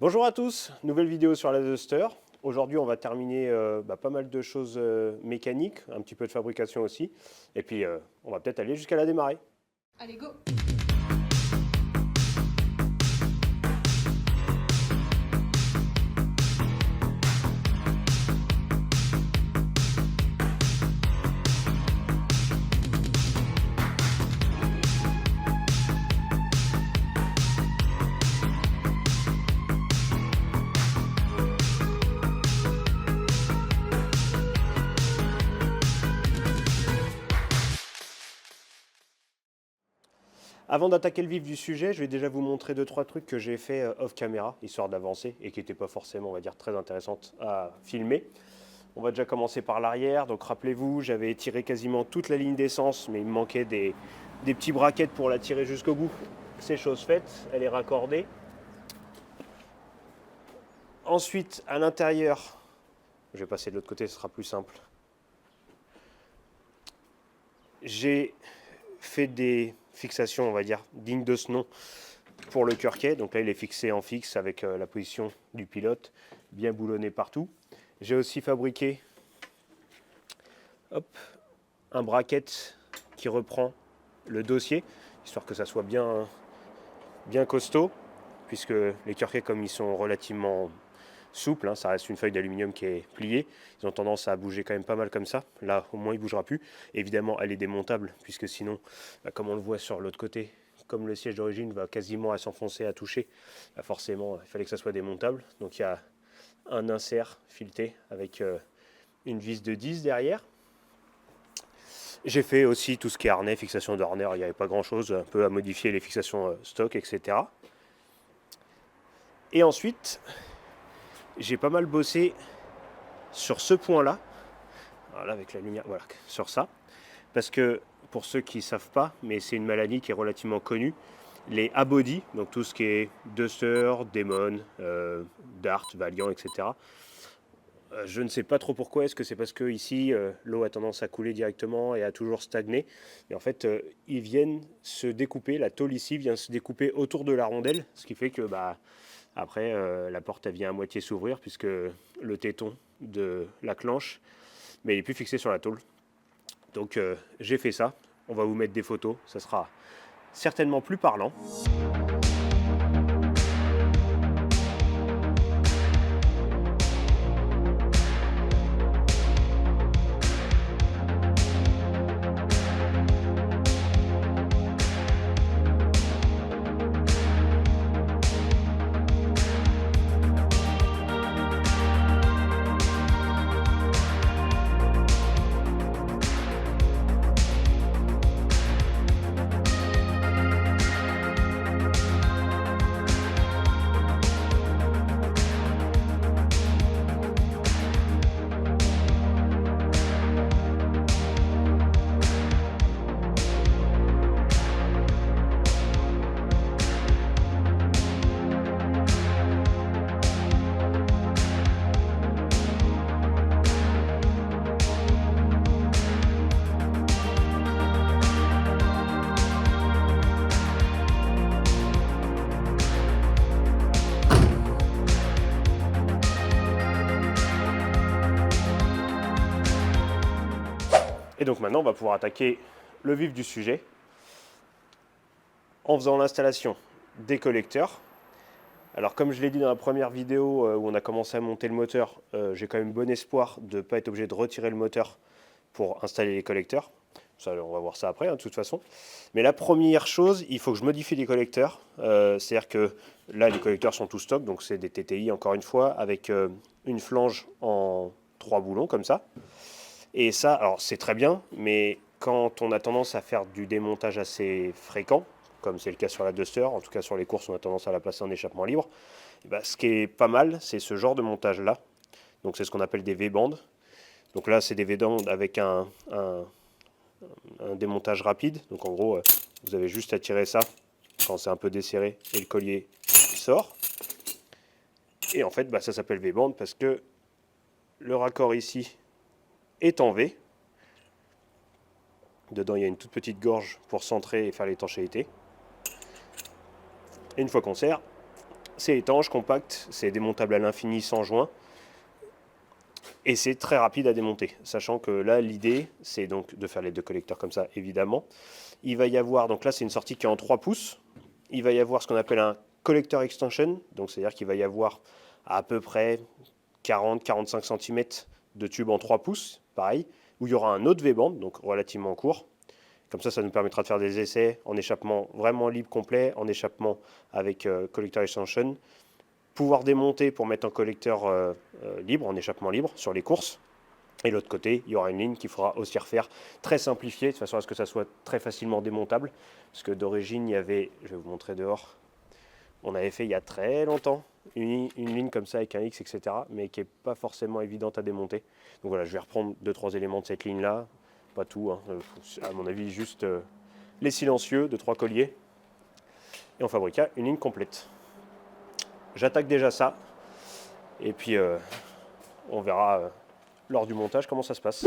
Bonjour à tous, nouvelle vidéo sur la Duster. Aujourd'hui on va terminer pas mal de choses mécaniques, un petit peu de fabrication aussi. Et puis on va peut-être aller jusqu'à la démarrer. Allez, go! Avant d'attaquer le vif du sujet, je vais déjà vous montrer 2-3 trucs que j'ai fait off caméra, histoire d'avancer et qui n'étaient pas forcément, on va dire, très intéressantes à filmer. On va déjà commencer par l'arrière. Donc rappelez-vous, j'avais étiré quasiment toute la ligne d'essence, mais il me manquait des petits brackets pour la tirer jusqu'au bout. C'est chose faite, elle est raccordée. Ensuite, à l'intérieur, je vais passer de l'autre côté, ce sera plus simple. J'ai fait des fixations, on va dire, dignes de ce nom pour le Quirquet. Donc là, il est fixé en fixe avec la position du pilote, bien boulonné partout. J'ai aussi fabriqué un bracket qui reprend le dossier, histoire que ça soit bien costaud, puisque les Quirquets, comme ils sont relativement souples, ça reste une feuille d'aluminium qui est pliée, ils ont tendance à bouger quand même pas mal comme ça. Là, au moins, il ne bougera plus. Évidemment, elle est démontable, puisque sinon, comme on le voit sur l'autre côté, comme le siège d'origine va quasiment à s'enfoncer, à toucher, forcément, il fallait que ça soit démontable. Donc, il y a un insert fileté avec une vis de 10 derrière. J'ai fait aussi tout ce qui est harnais, fixation de harnais, il n'y avait pas grand chose, un peu à modifier les fixations stock, etc. Et ensuite, j'ai pas mal bossé sur ce point-là, voilà, avec la lumière, voilà, sur ça, parce que pour ceux qui ne savent pas, mais c'est une maladie qui est relativement connue, les A-body, donc tout ce qui est Duster, Demon, Dart, Valiant, etc. Je ne sais pas trop pourquoi, est-ce que c'est parce que ici l'eau a tendance à couler directement et à toujours stagner. Et en fait, ils viennent se découper, la tôle ici vient se découper autour de la rondelle, ce qui fait que après la porte elle vient à moitié s'ouvrir puisque le téton de la clenche, mais il est plus fixé sur la tôle. Donc j'ai fait ça, on va vous mettre des photos, ça sera certainement plus parlant. Et donc maintenant, on va pouvoir attaquer le vif du sujet en faisant l'installation des collecteurs. Alors comme je l'ai dit dans la première vidéo où on a commencé à monter le moteur, j'ai quand même bon espoir de ne pas être obligé de retirer le moteur pour installer les collecteurs. Ça, on va voir ça après, de toute façon. Mais la première chose, il faut que je modifie les collecteurs. C'est-à-dire que là, les collecteurs sont tout stock, donc c'est des TTI encore une fois, avec une flange en 3 boulons comme ça. Et ça, alors c'est très bien, mais quand on a tendance à faire du démontage assez fréquent, comme c'est le cas sur la Duster, en tout cas sur les courses on a tendance à la placer en échappement libre, ce qui est pas mal, c'est ce genre de montage là. Donc c'est ce qu'on appelle des V-bandes. Donc là c'est des V-bandes avec un démontage rapide. Donc en gros, vous avez juste à tirer ça quand c'est un peu desserré et le collier sort. Et en fait, ça s'appelle V-bande parce que le raccord ici est en V. Dedans, il y a une toute petite gorge pour centrer et faire l'étanchéité. Et une fois qu'on serre, C'est étanche, compact, c'est démontable à l'infini sans joint. Et c'est très rapide à démonter, sachant que là, l'idée, c'est donc de faire les deux collecteurs comme ça, évidemment. Il va y avoir, donc là, c'est une sortie qui est en 3 pouces. Il va y avoir ce qu'on appelle un collector extension, donc c'est-à-dire qu'il va y avoir à peu près 40-45 cm de tube en 3 pouces, pareil, où il y aura un autre V-band, donc relativement court. Comme ça nous permettra de faire des essais en échappement vraiment libre complet, en échappement avec collector extension, pouvoir démonter pour mettre en collecteur libre, en échappement libre, sur les courses. Et l'autre côté, il y aura une ligne qu'il faudra aussi refaire très simplifiée, de façon à ce que ça soit très facilement démontable. Parce que d'origine, il y avait, je vais vous montrer dehors, on avait fait il y a très longtemps une ligne comme ça avec un X, etc. Mais qui n'est pas forcément évidente à démonter. Donc voilà, je vais reprendre 2-3 éléments de cette ligne-là. Pas tout, hein. À mon avis, juste les silencieux de 3 colliers. Et on fabriqua une ligne complète. J'attaque déjà ça. Et puis, on verra lors du montage comment ça se passe.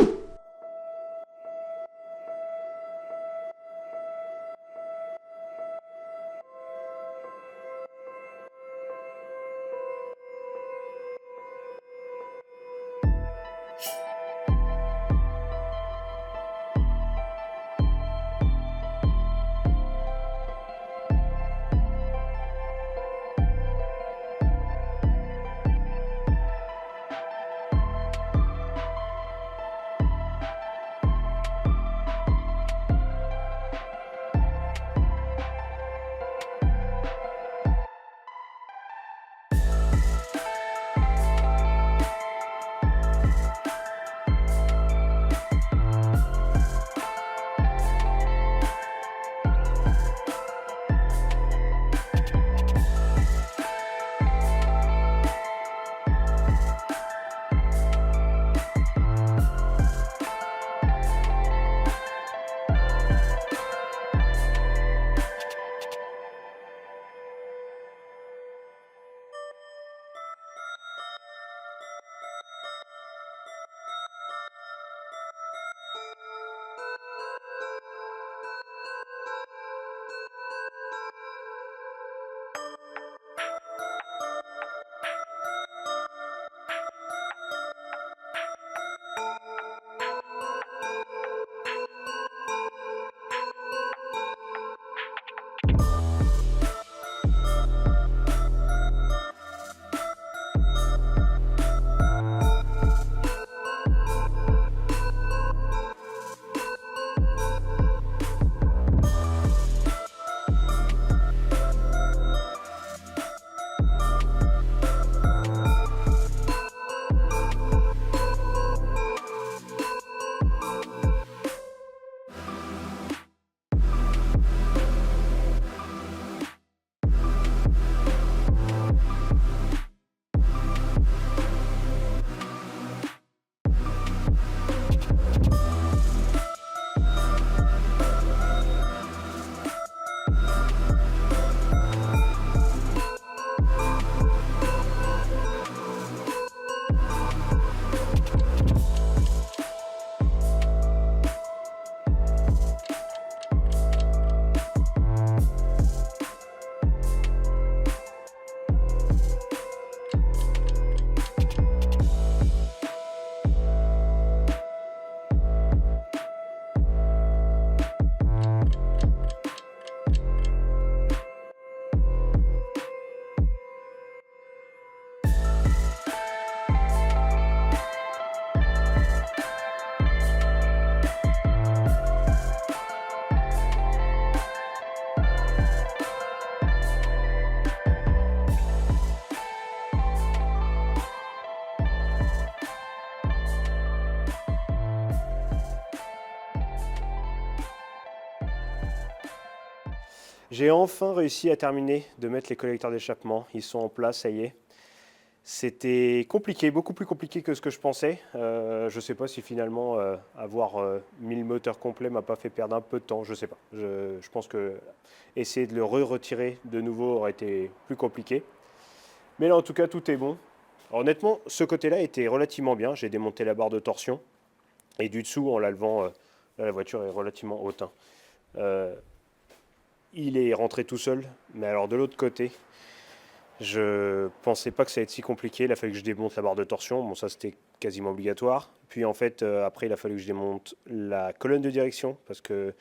J'ai enfin réussi à terminer de mettre les collecteurs d'échappement. Ils sont en place, ça y est. C'était compliqué, beaucoup plus compliqué que ce que je pensais. Je ne sais pas si finalement avoir mis le moteur complet m'a pas fait perdre un peu de temps, je ne sais pas. Je pense que essayer de le retirer de nouveau aurait été plus compliqué. Mais là en tout cas tout est bon. Alors, honnêtement, ce côté-là était relativement bien. J'ai démonté la barre de torsion et du dessous en la levant, là la voiture est relativement haute, hein. Il est rentré tout seul, mais alors de l'autre côté, Je pensais pas que ça allait être si compliqué. Il a fallu que je démonte la barre de torsion. Bon, ça c'était quasiment obligatoire. Puis en fait, après, il a fallu que je démonte la colonne de direction parce que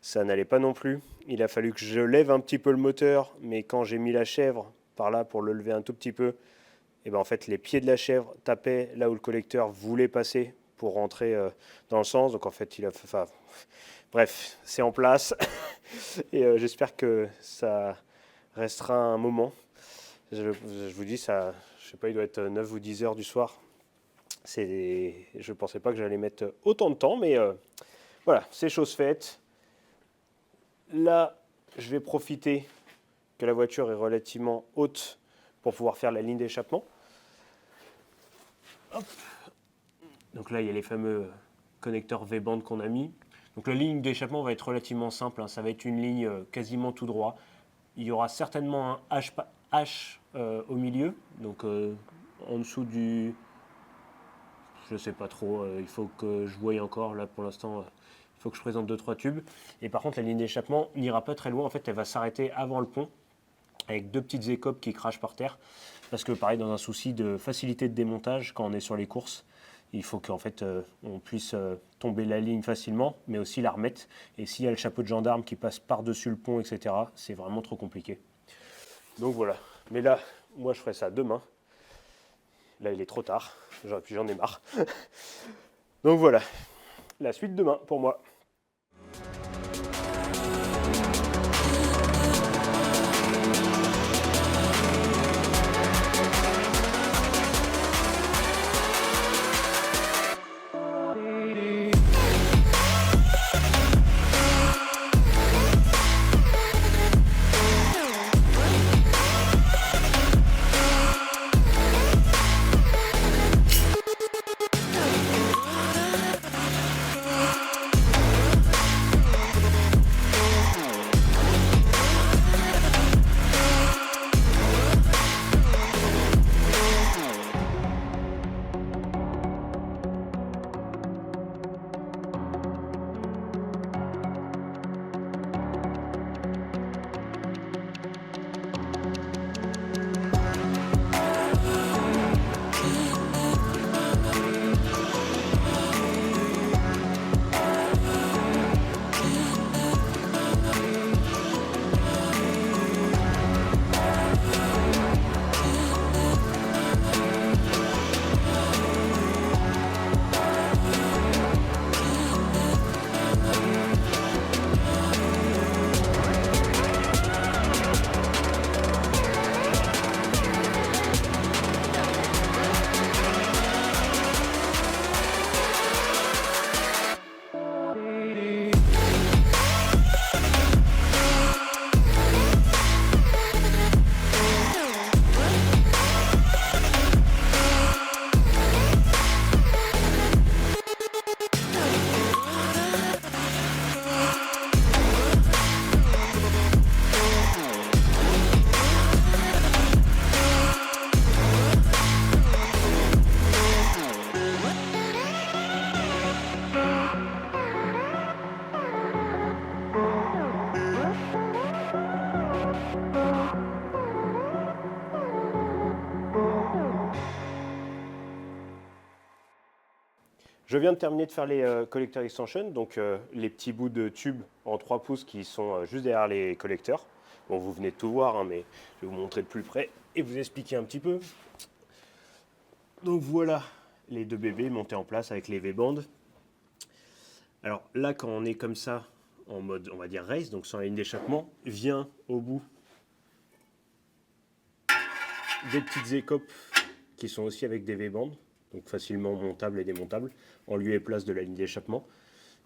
ça n'allait pas non plus. Il a fallu que je lève un petit peu le moteur, mais quand j'ai mis la chèvre par là pour le lever un tout petit peu, et ben en fait, les pieds de la chèvre tapaient là où le collecteur voulait passer pour rentrer dans le sens. Donc en fait, il a. Enfin, bref, c'est en place et j'espère que ça restera un moment. Je vous dis, ça, je sais pas, il doit être 9 ou 10 heures du soir. Je pensais pas que j'allais mettre autant de temps, mais voilà, c'est chose faite. Là, je vais profiter que la voiture est relativement haute pour pouvoir faire la ligne d'échappement. Hop. Donc là, il y a les fameux connecteurs V-band qu'on a mis. Donc la ligne d'échappement va être relativement simple, hein. Ça va être une ligne quasiment tout droit. Il y aura certainement un H au milieu, donc en dessous du... Je ne sais pas trop, il faut que je voie encore. Là, pour l'instant, il faut que je présente 2-3 tubes. Et par contre, la ligne d'échappement n'ira pas très loin. En fait, elle va s'arrêter avant le pont, avec 2 petites écopes qui crachent par terre. Parce que pareil, dans un souci de facilité de démontage, quand on est sur les courses, il faut qu'en fait on puisse tomber la ligne facilement, mais aussi la remettre. Et s'il y a le chapeau de gendarme qui passe par-dessus le pont, etc., c'est vraiment trop compliqué. Donc voilà. Mais là, moi je ferai ça demain. Là, il est trop tard. J'en ai marre. Donc voilà. La suite demain pour moi. Je viens de terminer de faire les collector extensions, donc les petits bouts de tubes en 3 pouces qui sont juste derrière les collecteurs. Bon, vous venez de tout voir, hein, mais je vais vous montrer de plus près et vous expliquer un petit peu. Donc voilà les 2 bébés montés en place avec les V-bands. Alors là, quand on est comme ça, en mode, on va dire race, donc sans la ligne d'échappement, vient au bout des petites écopes qui sont aussi avec des V-bands, donc facilement montables et démontables, en lieu et place de la ligne d'échappement,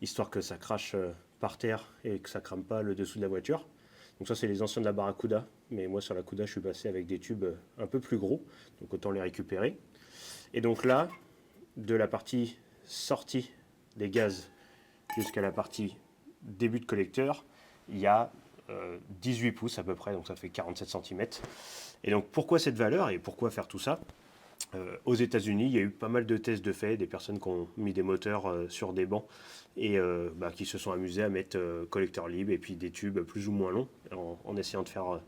histoire que ça crache par terre et que ça crame pas le dessous de la voiture. Donc ça, c'est les anciens de la Barracuda, mais moi sur la Cuda, je suis passé avec des tubes un peu plus gros, donc autant les récupérer. Et donc là, de la partie sortie des gaz jusqu'à la partie début de collecteur, il y a 18 pouces à peu près, donc ça fait 47 cm. Et donc pourquoi cette valeur et pourquoi faire tout ça? Aux États-Unis, il y a eu pas mal de tests de fait, des personnes qui ont mis des moteurs sur des bancs et qui se sont amusés à mettre collecteur libre et puis des tubes plus ou moins longs en essayant de faire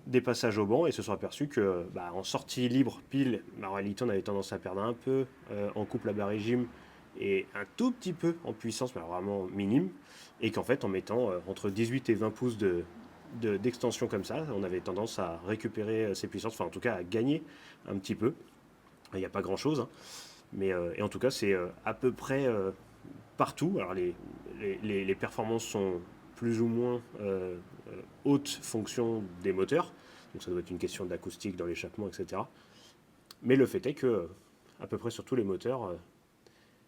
des passages au banc et se sont aperçus que en sortie libre pile, en réalité on avait tendance à perdre un peu en couple à bas régime et un tout petit peu en puissance, mais alors vraiment minime, et qu'en fait en mettant entre 18 et 20 pouces d'extension comme ça, on avait tendance à récupérer ses puissances, enfin en tout cas à gagner un petit peu. Il n'y a pas grand chose, hein, mais et en tout cas c'est à peu près partout. Alors les performances sont plus ou moins hautes fonction des moteurs, donc ça doit être une question d'acoustique dans l'échappement, etc. Mais le fait est que à peu près sur tous les moteurs,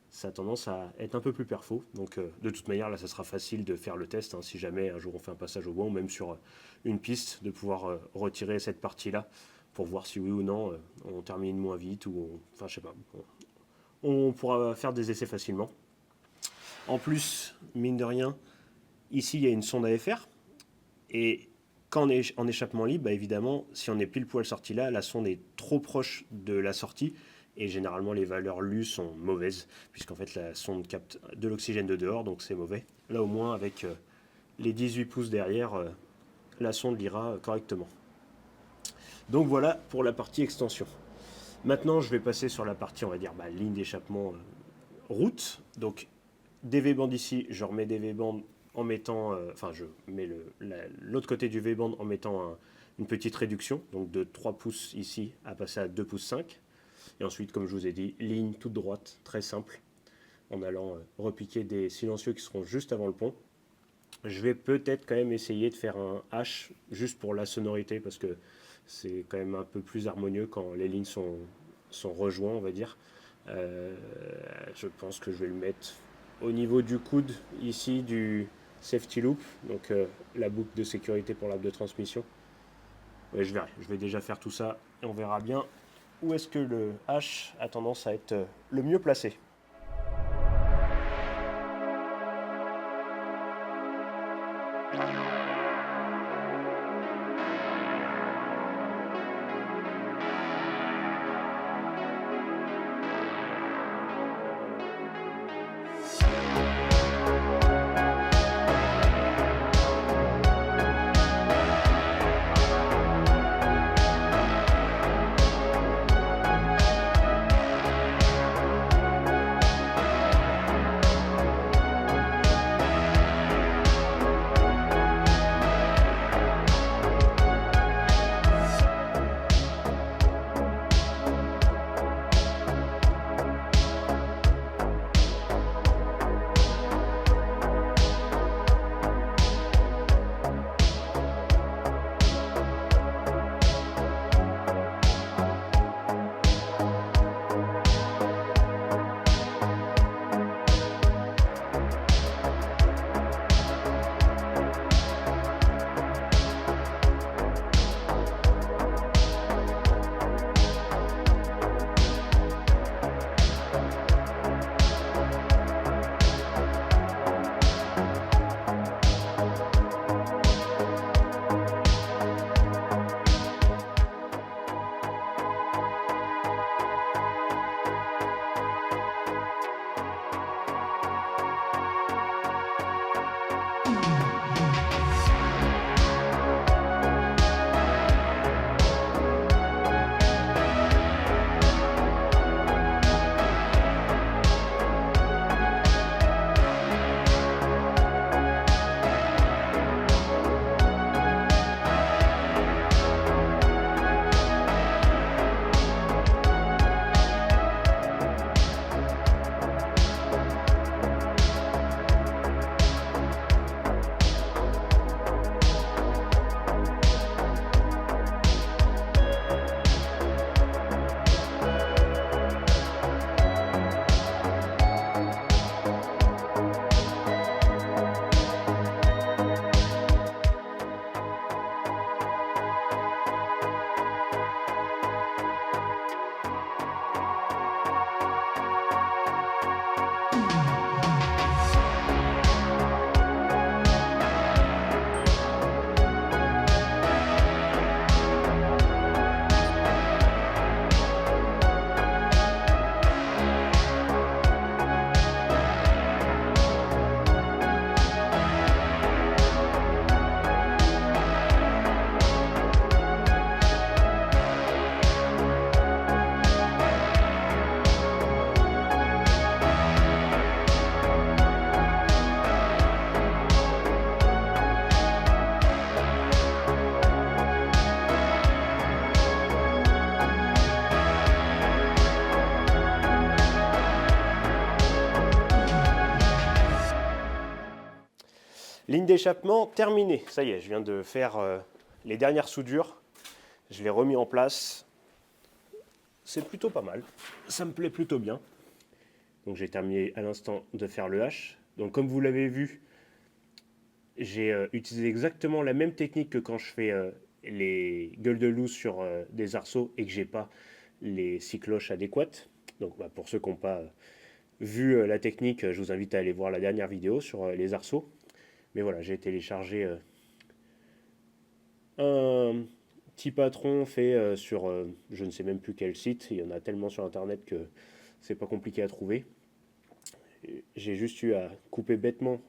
ça a tendance à être un peu plus perfo. Donc de toute manière, là, ça sera facile de faire le test, hein, si jamais un jour on fait un passage au bois, ou même sur une piste, de pouvoir retirer cette partie-là pour voir si oui ou non on termine moins vite, enfin je sais pas, on pourra faire des essais facilement. En plus, mine de rien, ici il y a une sonde à FR, et quand on est en échappement libre, évidemment, si on est pile poil sorti là, la sonde est trop proche de la sortie, et généralement les valeurs lues sont mauvaises, puisqu'en fait la sonde capte de l'oxygène de dehors, donc c'est mauvais. Là au moins avec les 18 pouces derrière, la sonde lira correctement. Donc voilà pour la partie extension. Maintenant je vais passer sur la partie, on va dire, ligne d'échappement route. Donc des V-bands ici, je remets des V-bands en mettant, je mets l'autre côté du V-band en mettant une petite réduction, donc de 3 pouces ici à passer à 2 pouces 5. Et ensuite, comme je vous ai dit, ligne toute droite, très simple, en allant repiquer des silencieux qui seront juste avant le pont. Je vais peut-être quand même essayer de faire un H juste pour la sonorité, parce que c'est quand même un peu plus harmonieux quand les lignes sont rejointes, on va dire. Je pense que je vais le mettre au niveau du coude, ici, du safety loop, donc la boucle de sécurité pour l'arbre de transmission. Ouais, je verrai, je vais déjà faire tout ça et on verra bien où est-ce que le H a tendance à être le mieux placé. Ligne d'échappement terminée. Ça y est, je viens de faire les dernières soudures. Je l'ai remis en place. C'est plutôt pas mal. Ça me plaît plutôt bien. Donc j'ai terminé à l'instant de faire le H. Donc comme vous l'avez vu, j'ai utilisé exactement la même technique que quand je fais les gueules de loup sur des arceaux et que j'ai pas les scie cloches adéquates. Donc pour ceux qui n'ont pas vu la technique, je vous invite à aller voir la dernière vidéo sur les arceaux. Mais voilà, j'ai téléchargé un petit patron fait sur je ne sais même plus quel site. Il y en a tellement sur internet que c'est pas compliqué à trouver. J'ai juste eu à couper bêtement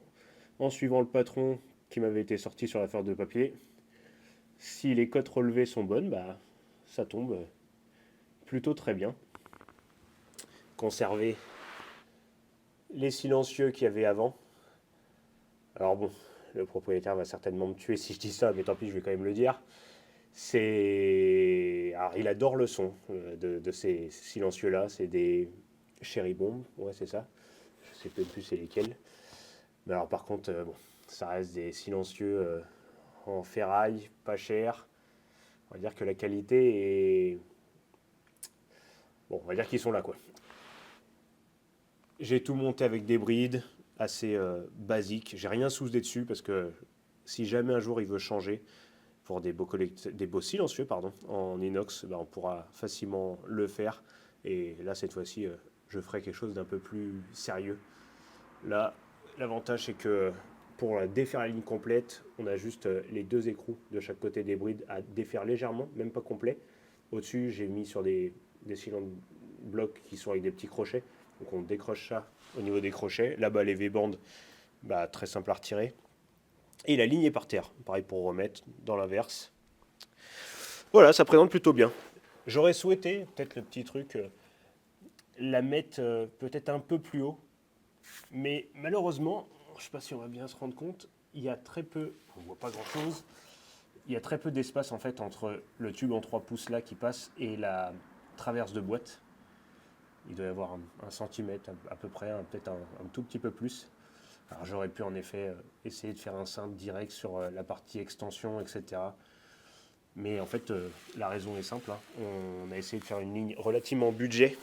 en suivant le patron qui m'avait été sorti sur la feuille de papier. Si les cotes relevées sont bonnes, bah, ça tombe plutôt très bien. Conserver les silencieux qu'il y avait avant. Alors bon, le propriétaire va certainement me tuer si je dis ça, mais tant pis, je vais quand même le dire. Alors, il adore le son de ces silencieux-là. C'est des Cherry Bomb, ouais, c'est ça. Je sais même plus c'est lesquels. Mais alors, par contre, bon, ça reste des silencieux en ferraille, pas cher. On va dire que la qualité est... Bon, on va dire qu'ils sont là, quoi. J'ai tout monté avec des brides assez basiques. J'ai rien soudé dessus parce que si jamais un jour il veut changer pour des beaux silencieux en inox, ben, on pourra facilement le faire. Et là, cette fois-ci, je ferai quelque chose d'un peu plus sérieux. Là, l'avantage, c'est que pour défaire la ligne complète, on a juste les deux écrous de chaque côté des brides à défaire légèrement, même pas complet. Au-dessus, j'ai mis sur des cylindres blocs qui sont avec des petits crochets. Donc on décroche ça au niveau des crochets. Là-bas, les V-bandes, bah, très simple à retirer. Et la ligne est par terre. Pareil pour remettre dans l'inverse. Voilà, ça présente plutôt bien. J'aurais souhaité, peut-être le petit truc, la mettre peut-être un peu plus haut. Mais malheureusement, je ne sais pas si on va bien se rendre compte, il y a très peu, on ne voit pas grand-chose, il y a très peu d'espace en fait entre le tube en 3 pouces là qui passe et la traverse de boîte. Il doit y avoir un centimètre à peu près, peut-être un tout petit peu plus. Alors j'aurais pu en effet essayer de faire un cintre direct sur la partie extension, etc. Mais en fait, la raison est simple. Hein. On a essayé de faire une ligne relativement budget.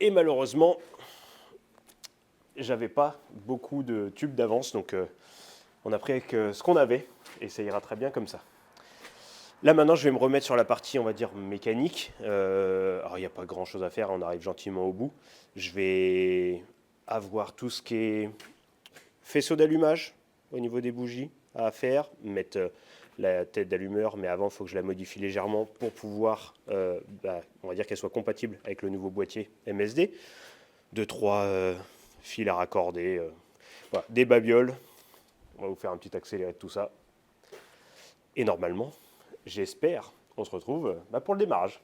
Et malheureusement, j'avais pas beaucoup de tubes d'avance. Donc on a pris avec ce qu'on avait. Et ça ira très bien comme ça. Là maintenant, je vais me remettre sur la partie, on va dire, mécanique. Alors il n'y a pas grand chose à faire, on arrive gentiment au bout. Je vais avoir tout ce qui est faisceau d'allumage au niveau des bougies à faire, mettre la tête d'allumeur, mais avant il faut que je la modifie légèrement pour pouvoir, on va dire qu'elle soit compatible avec le nouveau boîtier MSD. 2-3 fils à raccorder, voilà, des babioles. On va vous faire un petit accéléré de tout ça. Et normalement, j'espère, on se retrouve pour le démarrage.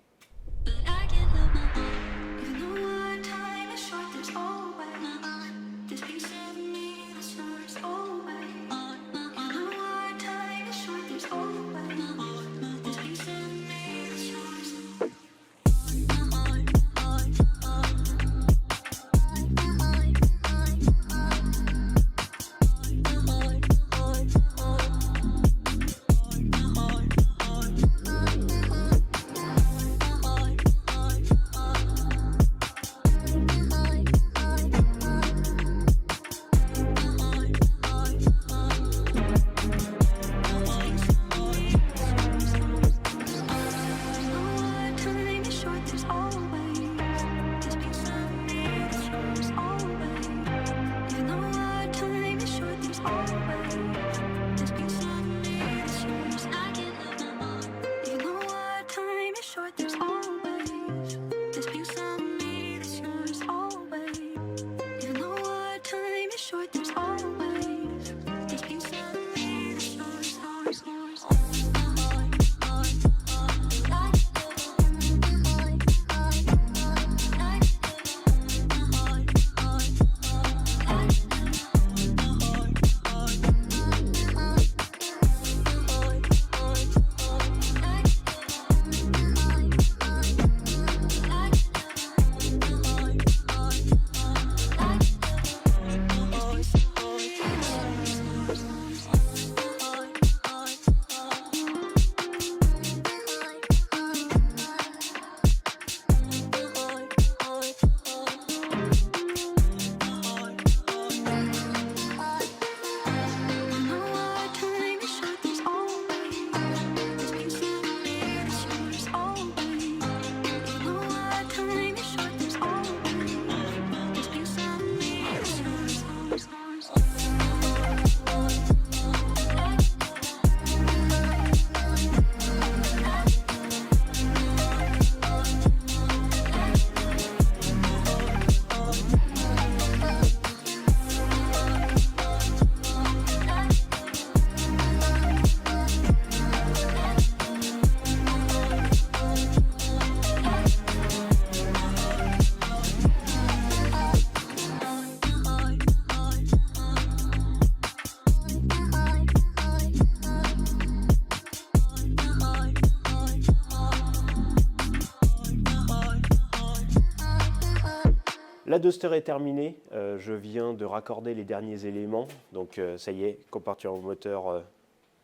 La Duster est terminée, je viens de raccorder les derniers éléments, donc ça y est, compartiment moteur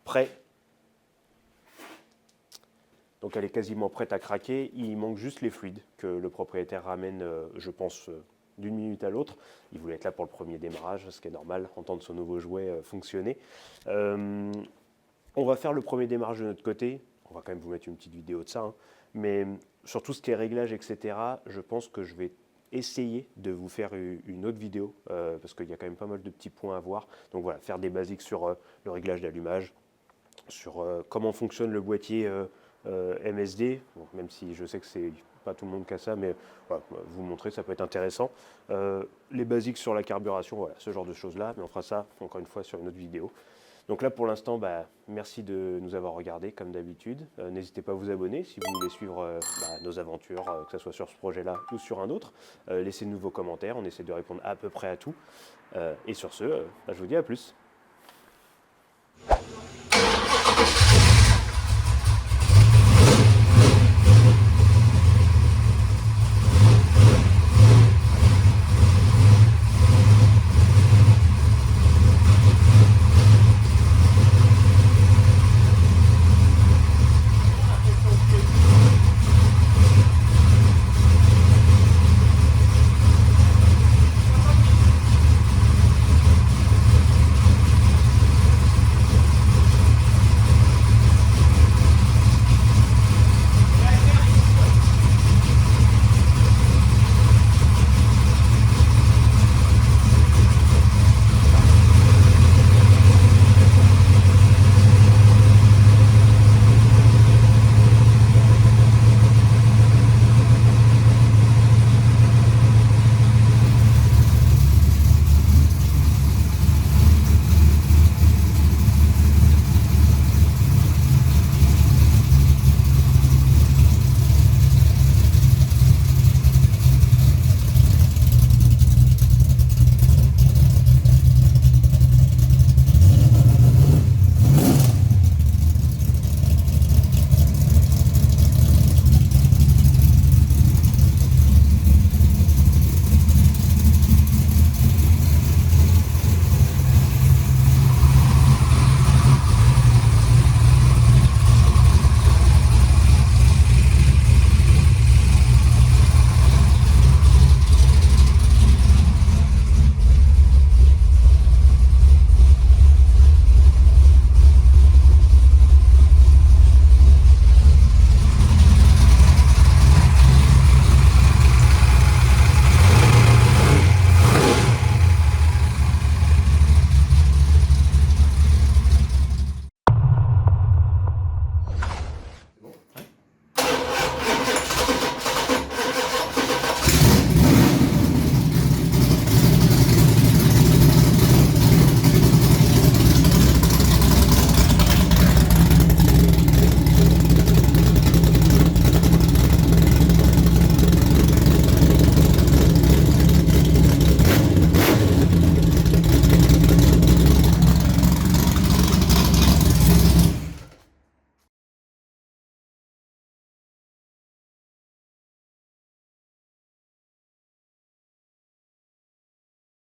prêt. Donc elle est quasiment prête à craquer, il manque juste les fluides que le propriétaire ramène, je pense, d'une minute à l'autre. Il voulait être là pour le premier démarrage, ce qui est normal, entendre son nouveau jouet fonctionner. On va faire le premier démarrage de notre côté, on va quand même vous mettre une petite vidéo de ça, hein. Mais sur tout ce qui est réglage, etc., je pense que je vais essayer de vous faire une autre vidéo, parce qu'il y a quand même pas mal de petits points à voir. Donc voilà, faire des basiques sur le réglage d'allumage, sur comment fonctionne le boîtier MSD, bon, même si je sais que c'est pas tout le monde qui a ça, mais voilà, vous montrer, ça peut être intéressant. Les basiques sur la carburation, voilà, ce genre de choses-là, mais on fera ça encore une fois sur une autre vidéo. Donc là pour l'instant, merci de nous avoir regardés comme d'habitude. N'hésitez pas à vous abonner si vous voulez suivre nos aventures, que ce soit sur ce projet-là ou sur un autre. Laissez-nous vos commentaires, on essaie de répondre à peu près à tout. Et sur ce, je vous dis à plus.